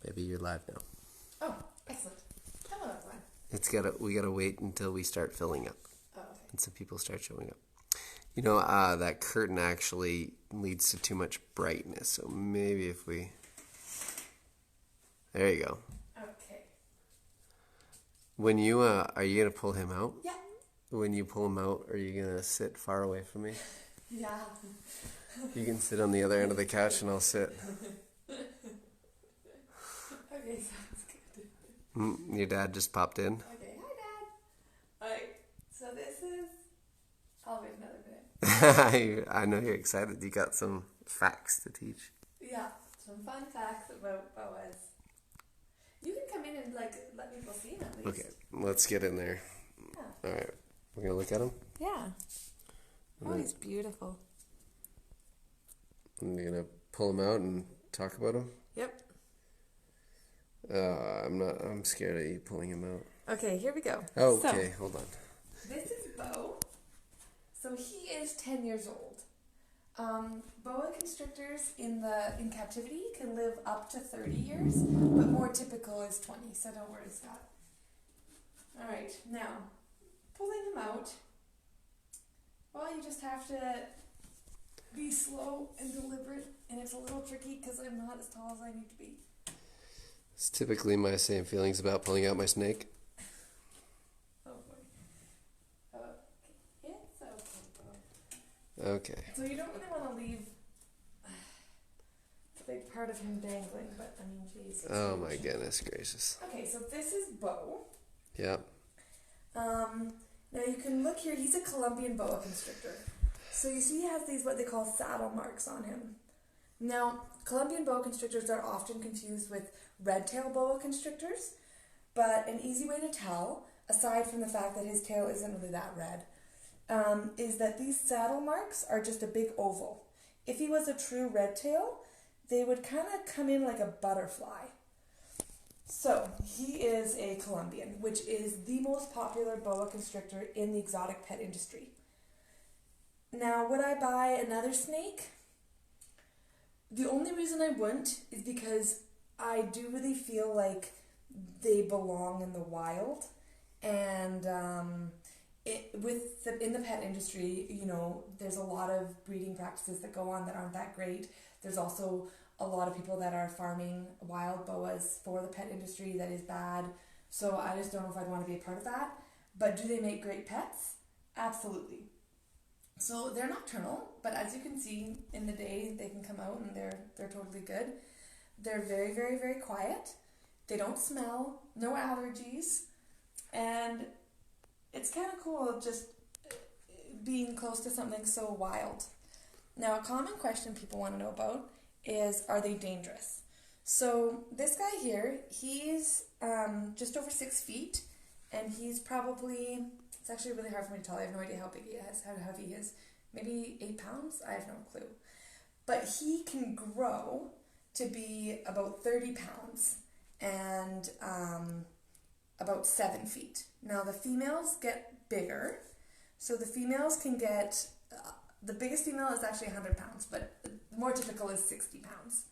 Baby, you're live now. Oh, excellent. Hello, everyone. We gotta wait until we start filling up. Oh, okay. And some people start showing up. You know, that curtain actually leads to too much brightness, so maybe if we... There you go. Okay. When you, are you gonna pull him out? Yeah. When you pull him out, are you gonna sit far away from me? Yeah. You can sit on the other end of the couch and I'll sit. Okay, sounds good. Your dad just popped in? Okay, hi, Dad. Alright, so this is... I'll wait another minute. I know you're excited. You got some facts to teach. Yeah, some fun facts about boas. You can come in and, let people see them at least. Okay, let's get in there. Yeah. Alright, we're gonna look at him? Yeah. Oh, he's beautiful. And you're gonna pull him out and talk about him? Yep. I'm scared of you pulling him out. Okay, here we go. Oh, okay, hold on. This is Bo. So he is 10 years old. Boa constrictors in captivity can live up to 30 years, but more typical is 20, so don't worry, Scott. Alright, now, pulling him out, well, you just have to be slow and deliberate, and it's a little tricky because I'm not as tall as I need to be. It's typically my same feelings about pulling out my snake. Oh boy. Okay, it's okay, Bo. Okay. So you don't really want to leave a big part of him dangling, but I mean, geez. Oh my goodness gracious. Okay, so this is Bo. Yep. Now you can look here, he's a Colombian boa constrictor. So you see he has these what they call saddle marks on him. Now, Colombian boa constrictors are often confused with red-tail boa constrictors, but an easy way to tell, aside from the fact that his tail isn't really that red, is that these saddle marks are just a big oval. If he was a true red tail, they would kind of come in like a butterfly. So, he is a Colombian, which is the most popular boa constrictor in the exotic pet industry. Now, would I buy another snake? The only reason I wouldn't is because I do really feel like they belong in the wild, and in the pet industry, you know, there's a lot of breeding practices that go on that aren't that great. There's also a lot of people that are farming wild boas for the pet industry that is bad. So I just don't know if I'd want to be a part of that. But do they make great pets? Absolutely. So they're nocturnal, but as you can see in the day, they can come out and they're totally good. They're very, very, very quiet. They don't smell, no allergies, and it's kind of cool just being close to something so wild. Now, a common question people want to know about is, are they dangerous? So this guy here, he's just over 6 feet, and he's probably, it's actually really hard for me to tell. I have no idea how big he is, how heavy he is. Maybe 8 pounds? I have no clue. But he can grow to be about 30 pounds and about 7 feet. Now the females get bigger. So the females can get, the biggest female is actually 100 pounds, but more typical is 60 pounds.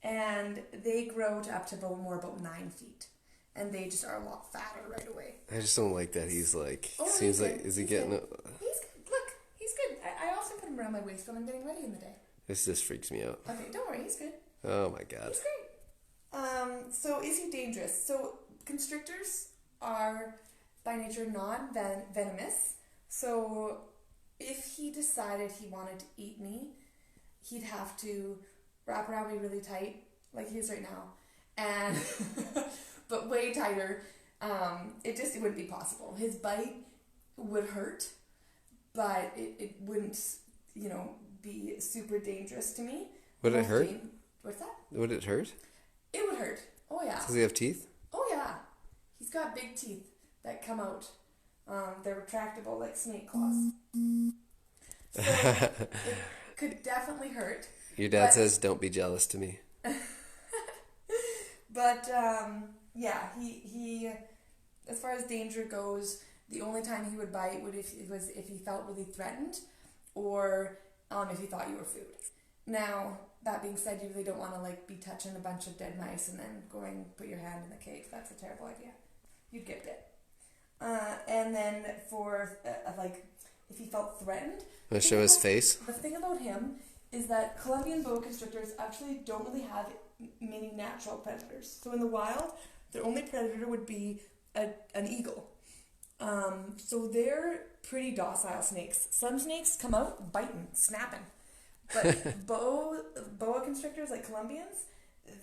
And they grow to up to about 9 feet. And they just are a lot fatter right away. I just don't like that he's like, Oh, seems he's like, good. is he He's getting good. it? He's good. Look, he's good. I often put him around my waist when I'm getting ready in the day. This just freaks me out. Okay, don't worry, he's good. Oh my god. He's great. So is he dangerous? So constrictors are by nature non-venomous. So if he decided he wanted to eat me, he'd have to wrap around me really tight, like he is right now, and but way tighter. It wouldn't be possible. His bite would hurt, but it wouldn't, be super dangerous to me. Would it hurt? What's that? Would it hurt? It would hurt. Oh yeah. Does he have teeth? Oh yeah. He's got big teeth that come out. They're retractable like snake claws. So it could definitely hurt. Your dad says, "Don't be jealous to me." But yeah, he as far as danger goes, the only time he would bite would if he felt really threatened, or if he thought you were food. Now, that being said, you really don't want to like be touching a bunch of dead mice and then going put your hand in the cage. That's a terrible idea. You'd get bit. And then for like if he felt threatened, Want to show his face? the thing about him is that Colombian boa constrictors actually don't really have many natural predators. So in the wild, their only predator would be an eagle. So they're pretty docile snakes. Some snakes come out biting, snapping. But boa constrictors, like Colombians,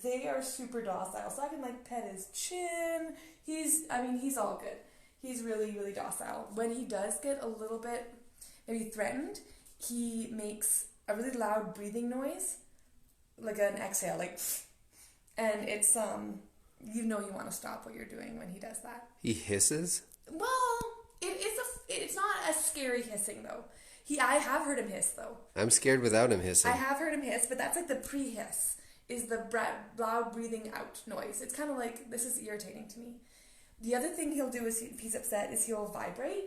they are super docile. So I can like pet his chin. He's all good. He's really, really docile. When he does get a little bit maybe threatened, he makes a really loud breathing noise, like an exhale, like, and it's you want to stop what you're doing when he does that. He hisses? Well, it's not as scary hissing though. I have heard him hiss though. I'm scared without him hissing. I have heard him hiss, but that's like the pre-hiss is the loud breathing out noise. It's kind of like, this is irritating to me. The other thing he'll do is if he's upset is he'll vibrate.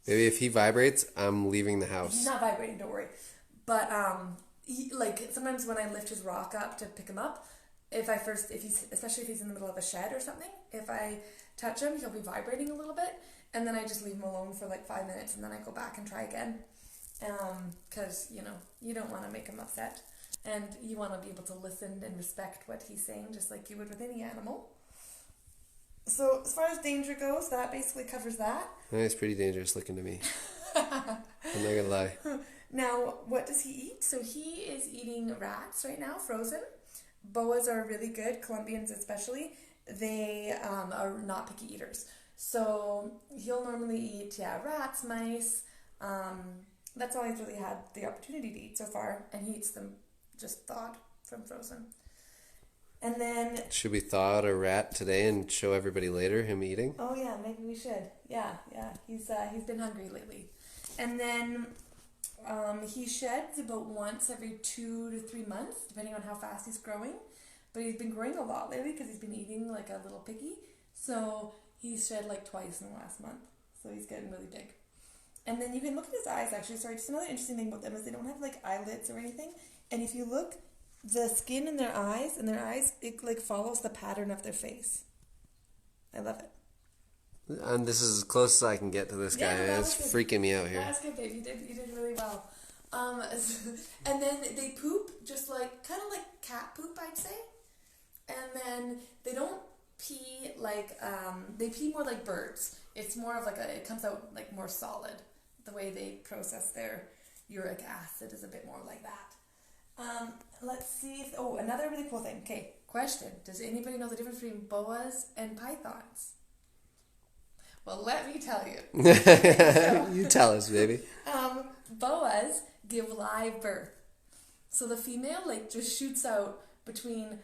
Maybe if he vibrates, I'm leaving the house. He's not vibrating, don't worry. But like sometimes when I lift his rock up to pick him up, especially if he's in the middle of a shed or something, if I touch him, he'll be vibrating a little bit, and then I just leave him alone for like 5 minutes, and then I go back and try again. Because you don't want to make him upset, and you want to be able to listen and respect what he's saying, just like you would with any animal. So as far as danger goes, that basically covers that. It's pretty dangerous looking to me. I'm not gonna lie. Now, what does he eat? So he is eating rats right now, frozen. Boas are really good, Colombians especially. They are not picky eaters. So he'll normally eat, rats, mice. That's all he's really had the opportunity to eat so far, and he eats them just thawed from frozen. And then... Should we thaw out a rat today and show everybody later him eating? Oh yeah, maybe we should. Yeah. He's been hungry lately. And then he sheds about once every 2 to 3 months, depending on how fast he's growing. But he's been growing a lot lately because he's been eating like a little piggy. So he's shed like twice in the last month. So he's getting really big. And then you can look at his eyes actually. Sorry, just another interesting thing about them is they don't have like eyelids or anything. And if you look, the skin in their eyes, it like follows the pattern of their face. I love it. And this is as close as I can get to this guy. It's freaking me out here. That's good, babe. You did really well. And then they poop just like kind of like cat poop, I'd say. And then they don't pee like they pee more like birds. It's more of like it comes out like more solid. The way they process their uric acid is a bit more like that. Let's see. Another really cool thing. Okay, question. Does anybody know the difference between boas and pythons? Well, let me tell you. You tell us, baby. Boas give live birth. So the female like just shoots out between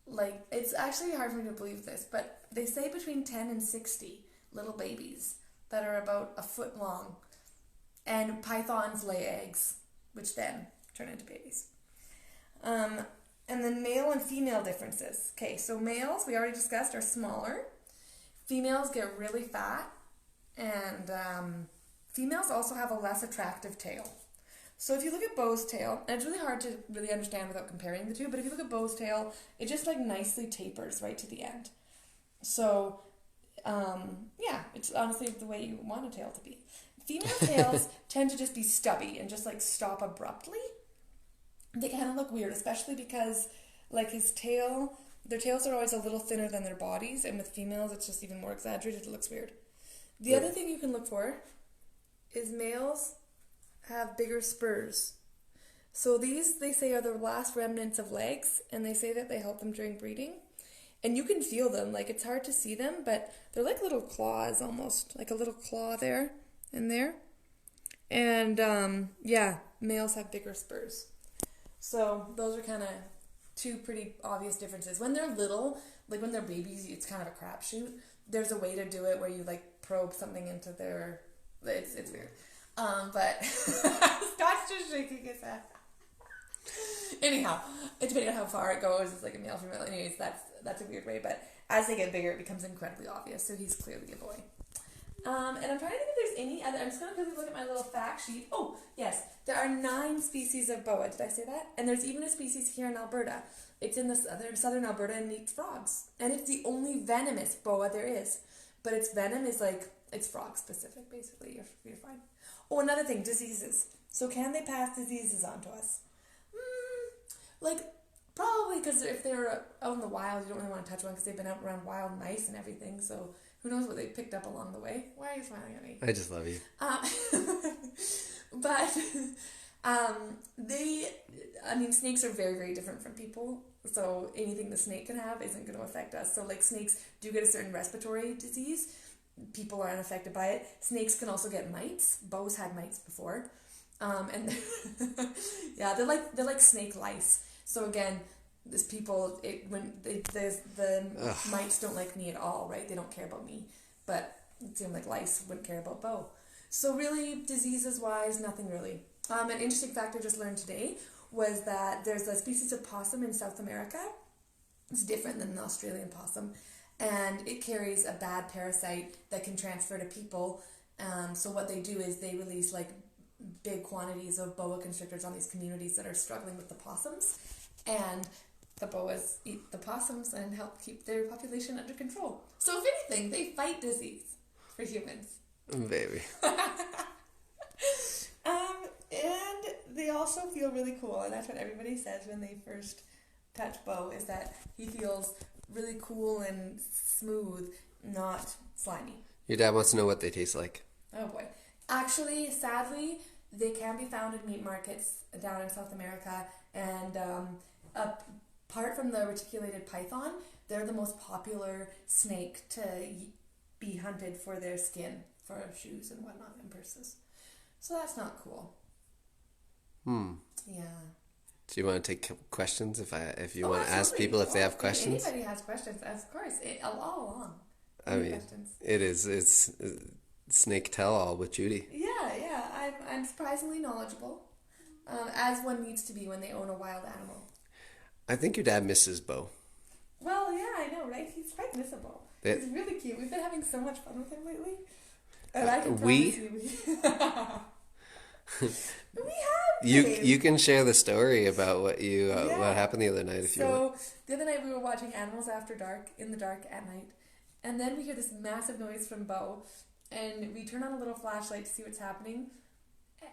like, it's actually hard for me to believe this, but they say between 10 and 60 little babies that are about a foot long. And pythons lay eggs, which then turn into babies. And then male and female differences. Okay, so males, we already discussed, are smaller. Females get really fat. And females also have a less attractive tail. So if you look at Bo's tail, and it's really hard to really understand without comparing the two, but if you look at Bo's tail, it just like nicely tapers right to the end. So, it's honestly the way you want a tail to be. Female tails tend to just be stubby and just like stop abruptly. They kind of look weird, especially because like their tails are always a little thinner than their bodies, and with females it's just even more exaggerated. It looks weird. The other thing you can look for is males have bigger spurs. So these, they say, are the last remnants of legs, and they say that they help them during breeding. And you can feel them, like it's hard to see them, but they're like little claws almost, like a little claw there and there. And males have bigger spurs. So those are kind of two pretty obvious differences. When they're little, like when they're babies, it's kind of a crapshoot. There's a way to do it where you like probe something into their, it's weird. But Scott's just shaking his head. Anyhow, depending on how far it goes, it's like a male, female. Anyways, that's a weird way. But as they get bigger, it becomes incredibly obvious. So he's clearly a boy. And I'm trying to think if there's any other. I'm just going to quickly look at my little fact sheet. Oh, yes. There are 9 species of boa. Did I say that? And there's even a species here in Alberta. It's in the southern Alberta and eats frogs. And it's the only venomous boa there is. But its venom is like, it's frog specific, basically. You're fine. Oh, another thing, diseases. So can they pass diseases on to us? Like, probably because if they're out in the wild, you don't really want to touch one because they've been out around wild mice and everything. So who knows what they picked up along the way? Why are you smiling at me? I just love you. But snakes are very, very different from people. So anything the snake can have isn't going to affect us. So like snakes do get a certain respiratory disease. People are unaffected by it. Snakes can also get mites. Boas had mites before. And yeah, they're like snake lice. So again, the mites don't like me at all, right? They don't care about me. But it seemed like lice wouldn't care about Bo. So really, diseases-wise, nothing really. An interesting fact I just learned today was that there's a species of possum in South America. It's different than the Australian possum. And it carries a bad parasite that can transfer to people. So what they do is they release like big quantities of boa constrictors on these communities that are struggling with the possums. And the boas eat the possums and help keep their population under control. So if anything, they fight disease for humans. Baby. And they also feel really cool, and that's what everybody says when they first touch Bo, is that he feels really cool and smooth, not slimy. Your dad wants to know what they taste like. Oh boy. Actually, sadly, they can be found in meat markets down in South America, and apart from the reticulated python, they're the most popular snake to be hunted for their skin, for shoes and whatnot, and purses. So that's not cool. Yeah. Do you want to take questions if you want to ask people if they have questions? If anybody has questions, of course, all along. I mean, questions. It's snake tell-all with Judy. Yeah. I'm surprisingly knowledgeable, as one needs to be when they own a wild animal. I think your dad misses Bo. Well, yeah, I know, right? He's quite missable. He's really cute. We've been having so much fun with him lately. And I can promise you... We have. You can share the story about what happened the other night if you want. So the other night we were watching Animals After Dark in the dark at night, and then we hear this massive noise from Bo, and we turn on a little flashlight to see what's happening,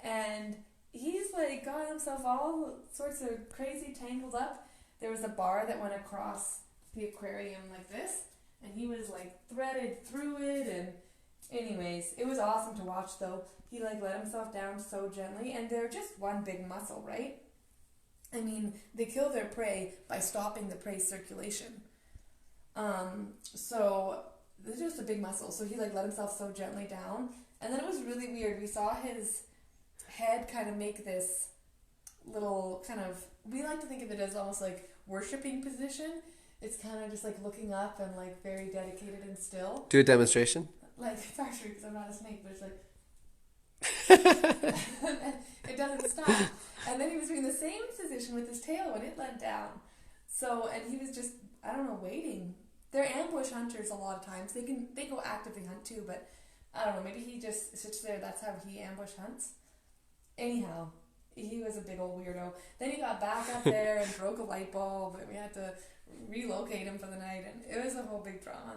and he's like got himself all sorts of crazy tangled up. There was a bar that went across the aquarium like this, and he was like threaded through it, and anyways, it was awesome to watch though. He like let himself down so gently, and they're just one big muscle, right? I mean, they kill their prey by stopping the prey circulation. So they're just a big muscle. So he like let himself so gently down, and then it was really weird. We saw his head kind of make this little kind of, we like to think of it as almost like worshipping position. It's kind of just like looking up and like very dedicated and still. Do a demonstration. Like, it's actually because I'm not a snake, but it's like and it doesn't stop. And then he was doing the same position with his tail when it let down. So, and he was just, I don't know, waiting. They're ambush hunters a lot of times. They go actively hunt too, but I don't know, maybe he just sits there, that's how he ambush hunts. Anyhow, he was a big old weirdo. Then he got back up there and broke a light bulb, and we had to relocate him for the night, and it was a whole big drama.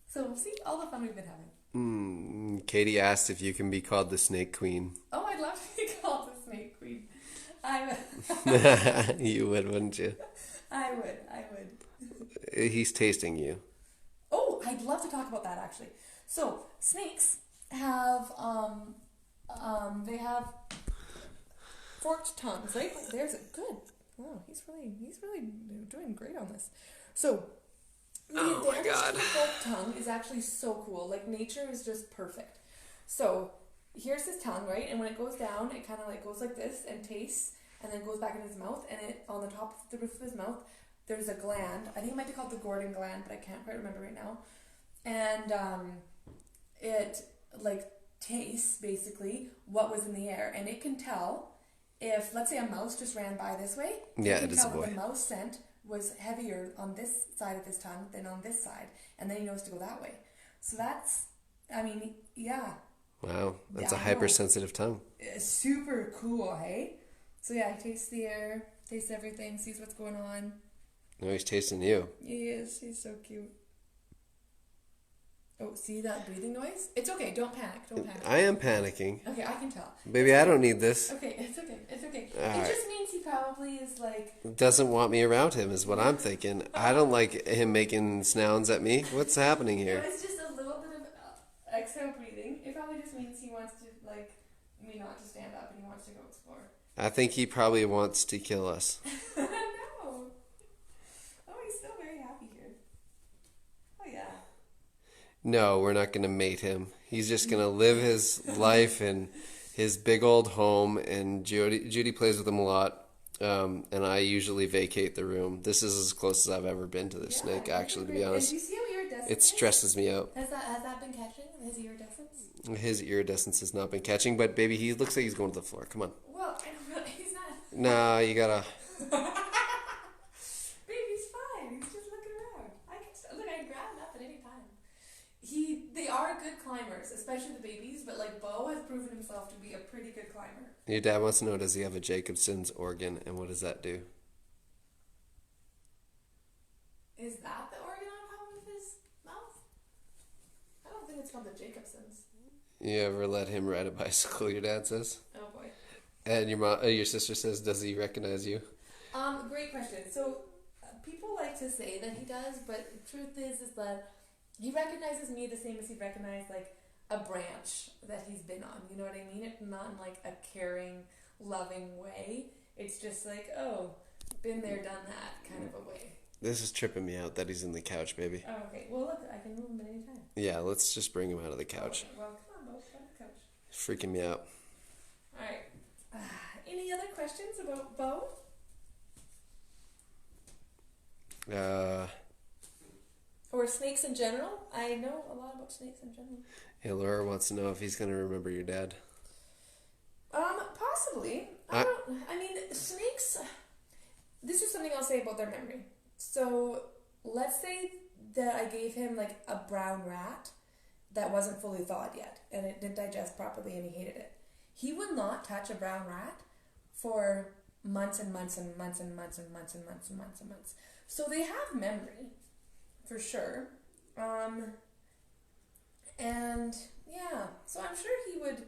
So, see, all the fun we've been having. Katie asked if you can be called the Snake Queen. Oh, I'd love to be called the Snake Queen. I would. You would, wouldn't you? I would. He's tasting you. Oh, I'd love to talk about that, actually. So, snakes have, they have forked tongues, right? There's it. Good. Wow, he's really doing great on this. So, oh my God. Forked tongue is actually so cool. Like, nature is just perfect. So, here's his tongue, right? And when it goes down, it kind of like goes like this and tastes, and then goes back in his mouth, and it on the top of the roof of his mouth, there's a gland. I think it might be called the Gordon gland, but I can't quite remember right now. And it like tastes basically what was in the air, and it can tell if, let's say, a mouse just ran by this way. Yeah, it is a boy. The mouse scent was heavier on this side of his tongue than on this side, and then he knows to go that way. So that's I mean, yeah. Wow, that's Yeah, a I know. hypersensitive tongue. It's super cool, hey? So yeah, he tastes the air, tastes everything, sees what's going on. No, he's tasting you. He is. He's so cute. Oh, see that breathing noise? It's okay. Don't panic. Don't panic. I am panicking. Okay, I can tell. Baby, I don't need this. Okay, it's okay. It's okay. All It right. just means he probably is like. Doesn't want me around him is what I'm thinking. I don't like him making sounds at me. What's happening No, here? it's just a little bit of exhale breathing. It probably just means he wants to like me not to stand up and he wants to go explore. I think he probably wants to kill us. No. Oh, he's still very happy here. Oh yeah. No, we're not going to mate him. He's just going to live his life in his big old home, and Judy plays with him a lot, and I usually vacate the room. This is as close as I've ever been to this snake, actually, to be And honest. do you see how iridescent It stresses me out. Has that been catching his iridescence? His iridescence has not been catching, but baby, he looks like he's going to the floor. Come on. Well, I don't really. He's not. Nah, you gotta... Baby's fine. He's just looking around. I can grab him up at any time. They are good climbers, especially the babies. But like Bo has proven himself to be a pretty good climber. Your dad wants to know, does he have a Jacobson's organ, and what does that do? Is that the organ on top of his mouth? I don't think it's called the Jacobsons. You ever let him ride a bicycle, your dad says? Oh boy. And your sister says, does he recognize you? Great question. So people like to say that he does, but the truth is that he recognizes me the same as he'd recognize like a branch that he's been on. You know what I mean? It's not in like a caring, loving way. It's just like, oh, been there, done that kind of a way. This is tripping me out that he's in the couch, baby. Oh, okay. Well, look, I can move him at any time. Yeah, let's just bring him out of the couch. Okay. Well, come on, Bo. Come on the couch. It's freaking me out. All right. Any other questions about Bo? Or snakes in general? I know a lot about snakes in general. Hey, Laura wants to know if he's going to remember your dad. Possibly. I mean, snakes. This is something I'll say about their memory. So, let's say that I gave him like a brown rat that wasn't fully thawed yet, and it didn't digest properly, and he hated it. He would not touch a brown rat for months and months and months and months and months and months and months and months. So they have memory, for sure. And yeah, so I'm sure he would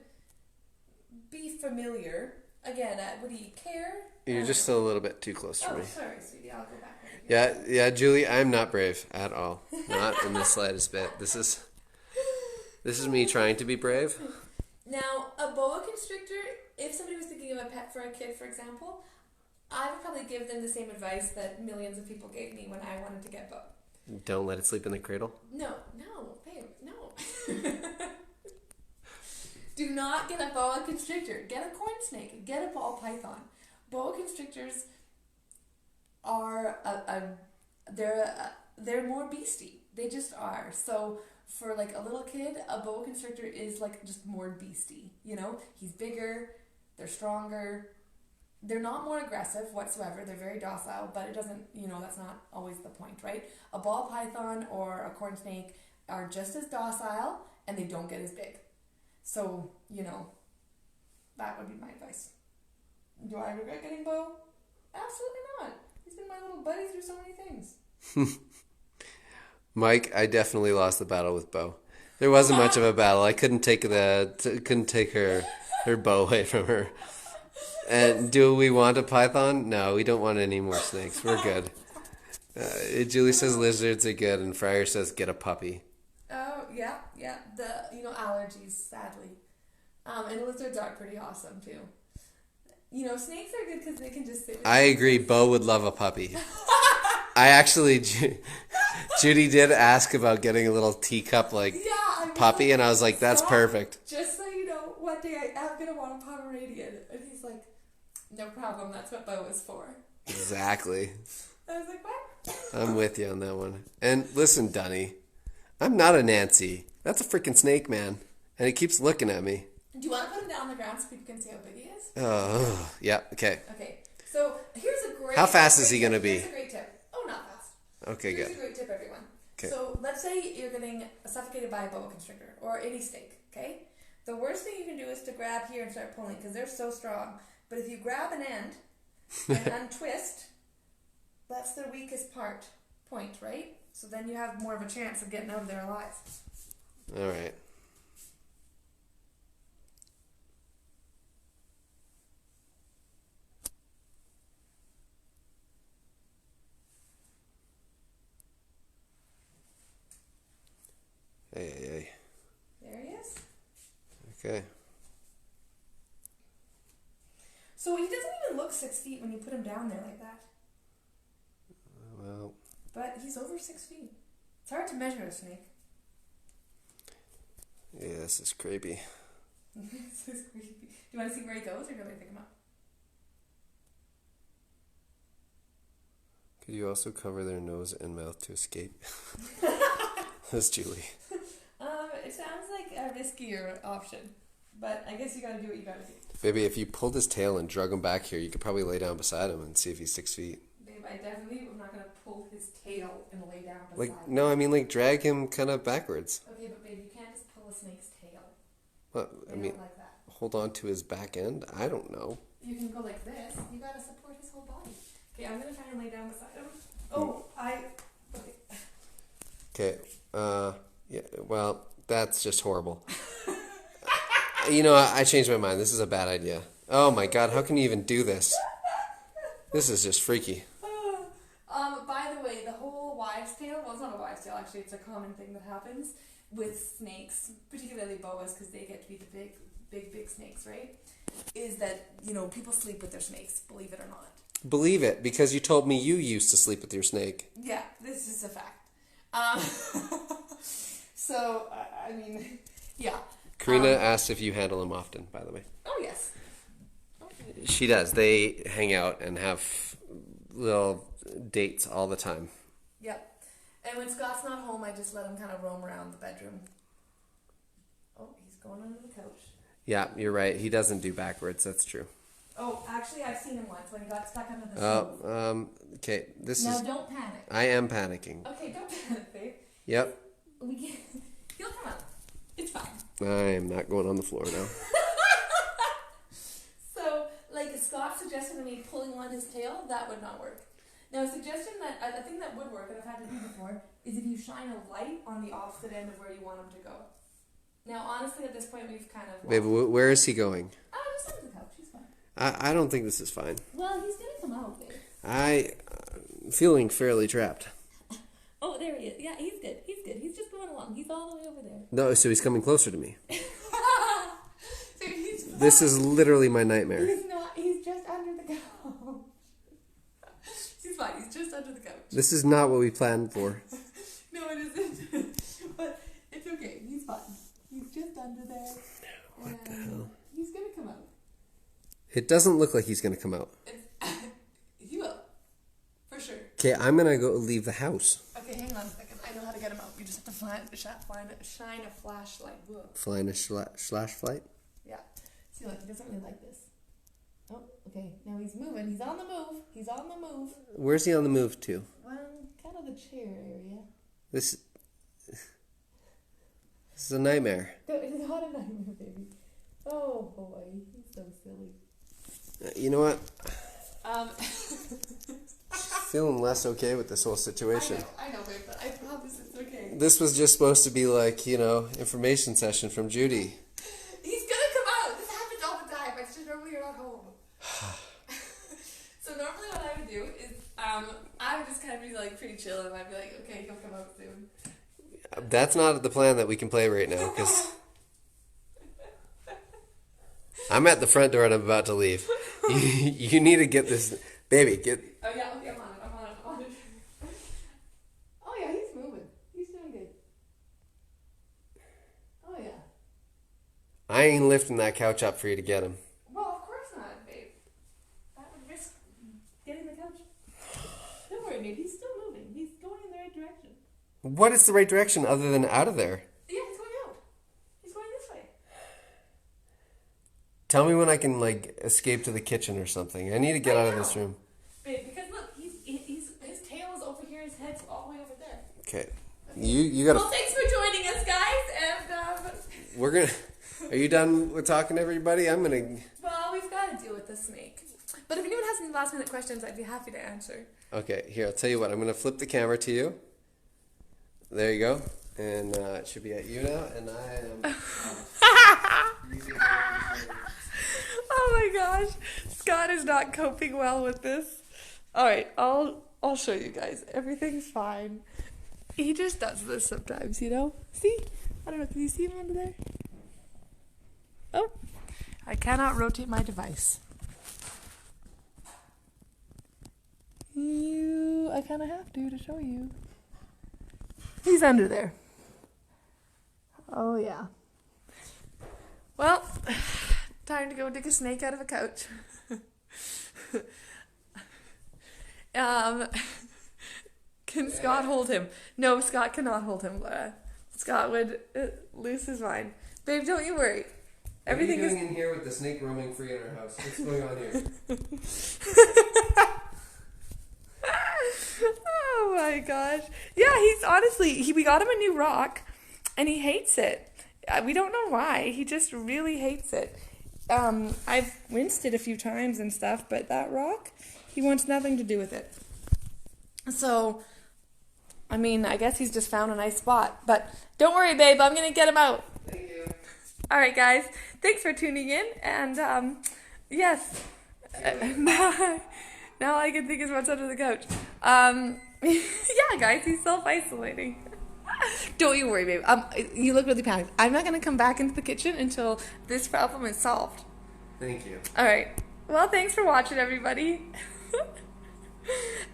be familiar. Again, would he care? You're just still a little bit too close for me. Sorry, sweetie. I'll go back over here. Yeah, Julie, I'm not brave at all. Not in the slightest bit. This is me trying to be brave. Now, a boa constrictor, if somebody was thinking of a pet for a kid, for example, I would probably give them the same advice that millions of people gave me when I wanted to get Bo. Don't let it sleep in the cradle. No, babe, no. Do not get a boa constrictor. Get a corn snake. Get a ball python. Boa constrictors are they're more beastie. They just are. So for like a little kid, a boa constrictor is like just more beastie. You know, he's bigger. They're stronger. They're not more aggressive whatsoever. They're very docile, but it doesn't, that's not always the point, right? A ball python or a corn snake are just as docile and they don't get as big. So, that would be my advice. Do I regret getting Bo? Absolutely not. He's been my little buddy through so many things. Mike, I definitely lost the battle with Bo. There wasn't much of a battle. I couldn't take her bow away from her. And do we want a python? No, we don't want any more snakes. We're good. Julie says lizards are good, and Fryer says get a puppy. Oh, yeah. The, allergies, sadly. And lizards are pretty awesome, too. Snakes are good because they can just sit with I agree. Bo would love a puppy. I actually, Judy did ask about getting a little teacup puppy, and I was like, that's perfect. Just so you know, one day I'm going to want a Pomeranian. And he's like, no problem, that's what Bo is for. Exactly. I was like, what? I'm with you on that one. And listen, Dunny, I'm not a Nancy. That's a freaking snake, man. And he keeps looking at me. Do you want to put him down on the ground so people can see how big he is? Oh, yeah, okay. Okay, so here's a great... How fast is he going to be? Here's a great tip. Oh, not fast. Okay, Here's good. a great tip, everyone. Okay. So let's say you're getting suffocated by a boa constrictor or any snake, okay? The worst thing you can do is to grab here and start pulling because they're so strong. But if you grab an end and untwist, that's their weakest point, right? So then you have more of a chance of getting out of there alive. All right. Hey. There he is. Okay. So he doesn't even look 6 feet when you put him down there like that. Well. But he's over 6 feet. It's hard to measure a snake. Yeah, this is creepy. This is creepy. Do you want to see where he goes, or do you want me to pick him up? Could you also cover their nose and mouth to escape? That's Julie. It sounds like a riskier option, but I guess you gotta do what you gotta do. Baby, if you pulled his tail and drug him back here, you could probably lay down beside him and see if he's 6 feet. Babe, I definitely am not gonna pull his tail and lay down beside Like, him. no, I mean, like, drag him kind of backwards. Okay, but babe, you can't just pull a snake's tail. Well, I They mean, don't like that. hold on to his back end? I don't know. You can go like this. You gotta support his whole body. Okay, I'm gonna try and lay down beside him. Oh, okay. Okay, yeah, well, that's just horrible. You know, I changed my mind. This is a bad idea. Oh my god, how can you even do this? This is just freaky. By the way, the whole wives' tale, well, it's not a wives' tale, actually, it's a common thing that happens with snakes, particularly boas, because they get to be the big snakes, right? Is that, you know, people sleep with their snakes, believe it or not. Believe it, because you told me you used to sleep with your snake. Yeah, this is a fact. So, I mean, yeah. Karina asked if you handle him often, by the way. Oh, yes. She does. They hang out and have little dates all the time. Yep. And when Scott's not home, I just let him kind of roam around the bedroom. Oh, he's going under the couch. Yeah, you're right. He doesn't do backwards. That's true. Oh, actually, I've seen him once when he got stuck under the stove. Okay. Now, don't panic. I am panicking. Okay, don't panic, babe. Yep. He'll come out. It's fine. I am not going on the floor now. So, like Scott suggested to me pulling on his tail, that would not work. Now, a suggestion that I think that would work, and I've had to do before, is if you shine a light on the opposite end of where you want him to go. Now, honestly, at this point, we've kind of... Babe, where is he going? Just under the couch. He's fine. I don't think this is fine. Well, he's going to come out, babe. I'm feeling fairly trapped. Oh, there he is. Yeah, he's good. He's good. He's just going along. He's all the way over there. No, so he's coming closer to me. So he's fine. This is literally my nightmare. He's not. He's just under the couch. He's fine. He's just under the couch. This is not what we planned for. No, it isn't. But it's okay. He's fine. He's just under there. What the hell? He's going to come out. It doesn't look like he's going to come out. He will. For sure. Okay, I'm going to go leave the house. Okay, hang on a second. I know how to get him out. You just have to shine a flashlight. Whoa. Flying a slash flight? Yeah. See, look, he doesn't really like this. Oh, okay. Now he's moving. He's on the move. He's on the move. Where's he on the move to? Well, kind of the chair area. This is a nightmare. No, it is not a nightmare, baby. Oh, boy. He's so silly. You know what? Um... Feeling less okay with this whole situation. I know, babe, but I promise it's okay. This was just supposed to be like, you know, information session from Judy. He's gonna come out. This happens all the time. It's just normally you're not home. So normally what I would do is, I would just kind of be like pretty chill, and I'd be like, okay, he'll come out soon. That's not the plan that we can play right now, because I'm at the front door and I'm about to leave. You need to get this, baby. Oh yeah, okay, I'm on it. Oh yeah, he's moving. He's doing good. Oh yeah. I ain't lifting that couch up for you to get him. Well, of course not, babe. That would risk getting the couch. Don't worry, babe. He's still moving. He's going in the right direction. What is the right direction other than out of there? Yeah, he's going out. He's going this way. Tell me when I can, like, escape to the kitchen or something. I need to get out of this room. Babe, because look, his tail is over here, his head's all the way over there. Okay. You gotta. Well, thanks for joining us, guys, and We're gonna. Are you done with talking to everybody? I'm gonna. well, we've got to deal with the snake. But if anyone has any last minute questions, I'd be happy to answer. Okay, here, I'll tell you what. I'm gonna flip the camera to you. There you go. And it should be at you now. And I am. Oh my gosh, Scott is not coping well with this. All right, I'll show you guys. Everything's fine. He just does this sometimes, you know. See? I don't know. Can you see him under there? Oh, I cannot rotate my device. I kind of have to show you. He's under there. Oh yeah. Well, time to go dig a snake out of a couch. Can Scott hold him? No, Scott cannot hold him, Laura. Scott would lose his mind. Babe, don't you worry. Everything what are you doing in here with the snake roaming free in our house? What's going on here? Oh my gosh. Yeah, he's honestly, we got him a new rock and he hates it. We don't know why. He just really hates it. I've rinsed it a few times and stuff, but that rock, he wants nothing to do with it. So, I mean, I guess he's just found a nice spot. But don't worry, babe, I'm going to get him out. Thank you. All right, guys. Thanks for tuning in. And, yes. Bye. Now all I can think is what's under the couch. Yeah, guys, he's self-isolating. Don't you worry, babe. You look really panicked. I'm not going to come back into the kitchen until this problem is solved. Thank you. All right. Well, thanks for watching, everybody.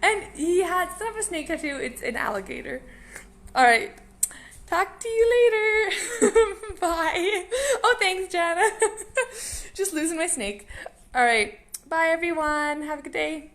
And he had, instead of a snake tattoo, it's an alligator. All right. Talk to you later. Bye. Oh, thanks, Jana. Just losing my snake. All right. Bye, everyone. Have a good day.